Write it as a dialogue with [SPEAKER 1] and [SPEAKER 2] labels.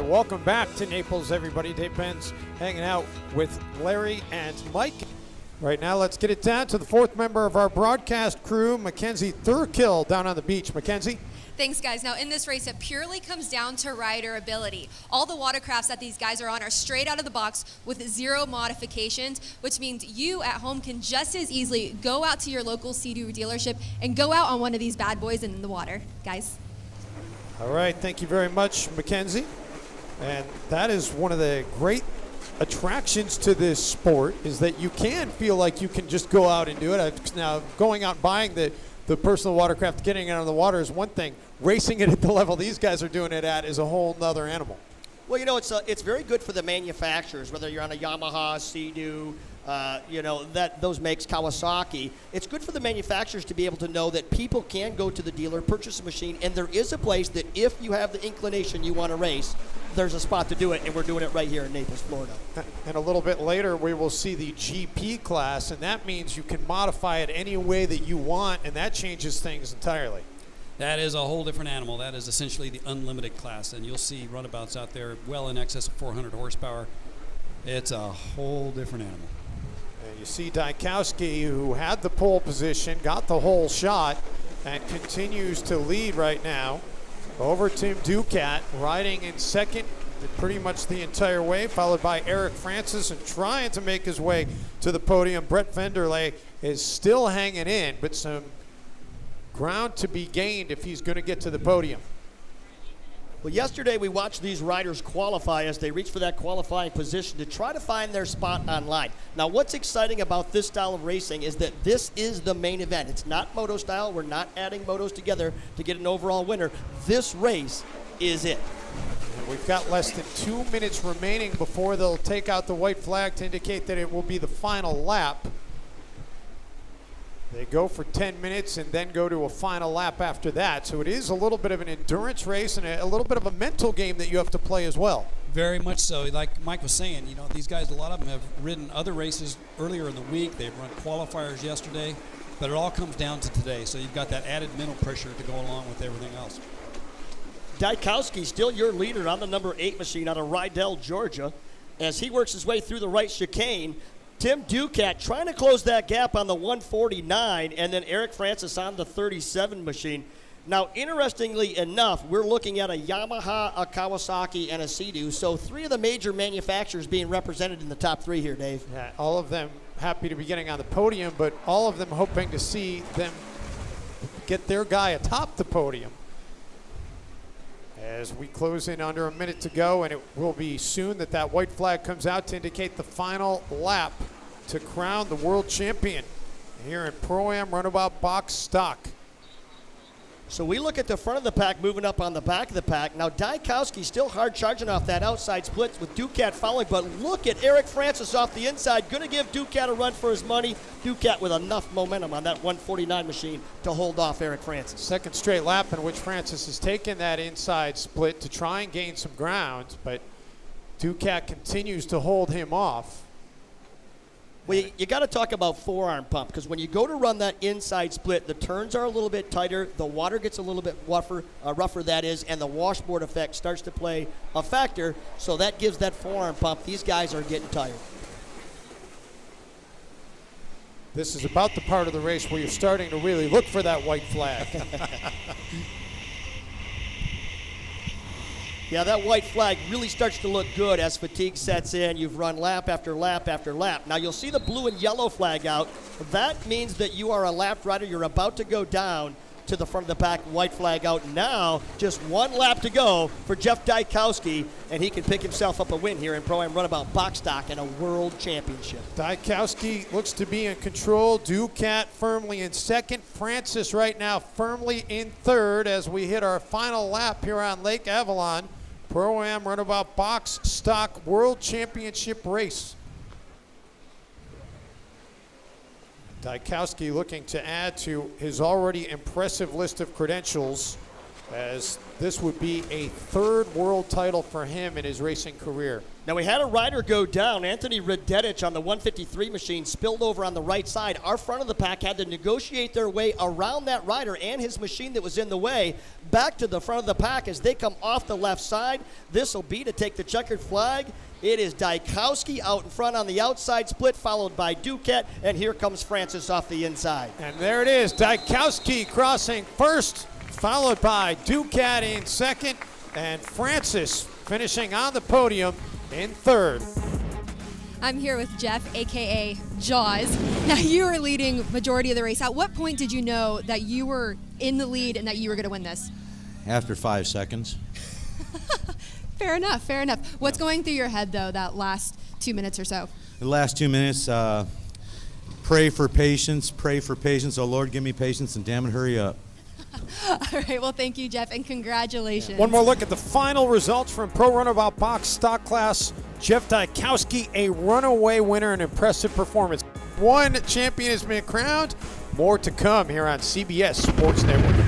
[SPEAKER 1] And welcome back to Naples, everybody. Dave Benz hanging out with Larry and Mike. Right now, let's get it down to the fourth member of our broadcast crew, Mackenzie Thurkill, down on the beach. Mackenzie?
[SPEAKER 2] Thanks, guys. Now, in this race, it purely comes down to rider ability. All the watercrafts that these guys are on are straight out of the box with 0 modifications, which means you at home can just as easily go out to your local Sea-Doo dealership and go out on one of these bad boys in the water, guys.
[SPEAKER 1] All right, thank you very much, Mackenzie. And that is one of the great attractions to this sport, is that you can feel like you can just go out and do it. Now, going out and buying the personal watercraft, getting it out of the water is one thing. Racing it at the level these guys are doing it at is a whole nother animal.
[SPEAKER 3] Well, you know, it's very good for the manufacturers, whether you're on a Yamaha, Sea-Doo, those makes, Kawasaki. It's good for the manufacturers to be able to know that people can go to the dealer, purchase a machine, and there is a place that if you have the inclination you want to race, there's a spot to do it, and we're doing it right here in Naples, Florida.
[SPEAKER 1] And a little bit later, we will see the GP class, and that means you can modify it any way that you want, and that changes things entirely.
[SPEAKER 4] That is a whole different animal. That is essentially the unlimited class, and you'll see runabouts out there well in excess of 400 horsepower. It's a whole different animal.
[SPEAKER 1] And you see Dykowski, who had the pole position, got the whole shot, and continues to lead right now over Tim Ducat, riding in second pretty much the entire way, followed by Eric Francis, and trying to make his way to the podium. Brett Venderley is still hanging in, but some ground to be gained if he's going to get to the podium.
[SPEAKER 3] Well, yesterday we watched these riders qualify as they reach for that qualifying position to try to find their spot online. Now, what's exciting about this style of racing is that this is the main event. It's not moto style. We're not adding motos together to get an overall winner. This race is it.
[SPEAKER 1] And we've got less than 2 minutes remaining before they'll take out the white flag to indicate that it will be the final lap. They go for 10 minutes and then go to a final lap after that. So it is a little bit of an endurance race and a little bit of a mental game that you have to play as well.
[SPEAKER 4] Very much so. Like Mike was saying, you know, these guys, a lot of them have ridden other races earlier in the week. They've run qualifiers yesterday, but it all comes down to today. So you've got that added mental pressure to go along with everything else.
[SPEAKER 3] Dykowski, still your leader on the number 8 machine out of Rydell, Georgia, as he works his way through the right chicane. Tim Ducat trying to close that gap on the 149, and then Eric Francis on the 37 machine. Now, interestingly enough, we're looking at a Yamaha, a Kawasaki, and a Sea-Doo. So 3 of the major manufacturers being represented in the top 3 here, Dave.
[SPEAKER 1] Yeah, all of them happy to be getting on the podium, but all of them hoping to see them get their guy atop the podium. As we close in under a minute to go, and it will be soon that white flag comes out to indicate the final lap to crown the world champion here in Pro-Am Runabout Box Stock.
[SPEAKER 3] So we look at the front of the pack moving up on the back of the pack. Now Dykowski still hard charging off that outside split with Ducat following, but look at Eric Francis off the inside. Going to give Ducat a run for his money. Ducat with enough momentum on that 149 machine to hold off Eric Francis.
[SPEAKER 1] Second straight lap in which Francis has taken that inside split to try and gain some ground, but Ducat continues to hold him off.
[SPEAKER 3] Well, you got to talk about forearm pump, because when you go to run that inside split, the turns are a little bit tighter, the water gets a little bit rougher that is, and the washboard effect starts to play a factor, so that gives that forearm pump. These guys are getting tired.
[SPEAKER 1] This is about the part of the race where you're starting to really look for that white flag.
[SPEAKER 3] Yeah, that white flag really starts to look good as fatigue sets in. You've run lap after lap after lap. Now, you'll see the blue and yellow flag out. That means that you are a lap rider. You're about to go down to the front of the pack. White flag out now. Just 1 lap to go for Jeff Dykowski, and he can pick himself up a win here in Pro-Am Runabout Box Stock and a world championship.
[SPEAKER 1] Dykowski looks to be in control. Ducat firmly in second. Francis right now firmly in third as we hit our final lap here on Lake Avalon. Pro-Am Runabout Box Stock World Championship race. Dykowski looking to add to his already impressive list of credentials as this would be a third world title for him in his racing career.
[SPEAKER 3] Now, we had a rider go down. Anthony Radetich on the 153 machine spilled over on the right side. Our front of the pack had to negotiate their way around that rider and his machine that was in the way back to the front of the pack as they come off the left side. This will be to take the checkered flag. It is Dykowski out in front on the outside split, followed by Duquette, and here comes Francis off the inside.
[SPEAKER 1] And there it is, Dykowski crossing first, followed by Duquette in second, and Francis finishing on the podium in third.
[SPEAKER 2] I'm here with Jeff, AKA Jaws. Now, you were leading majority of the race. At what point did you know that you were in the lead and that you were going to win this?
[SPEAKER 5] After 5 seconds.
[SPEAKER 2] Fair enough, fair enough. What's going through your head, though, that last 2 minutes or so?
[SPEAKER 5] The last 2 minutes, pray for patience. Oh, Lord, give me patience, and damn it, hurry up.
[SPEAKER 2] All right, well, thank you, Jeff, and congratulations.
[SPEAKER 1] One more look at the final results from Pro Runabout Box Stock Class. Jeff Dykowski, a runaway winner, an impressive performance. One champion has been crowned. More to come here on CBS Sports Network.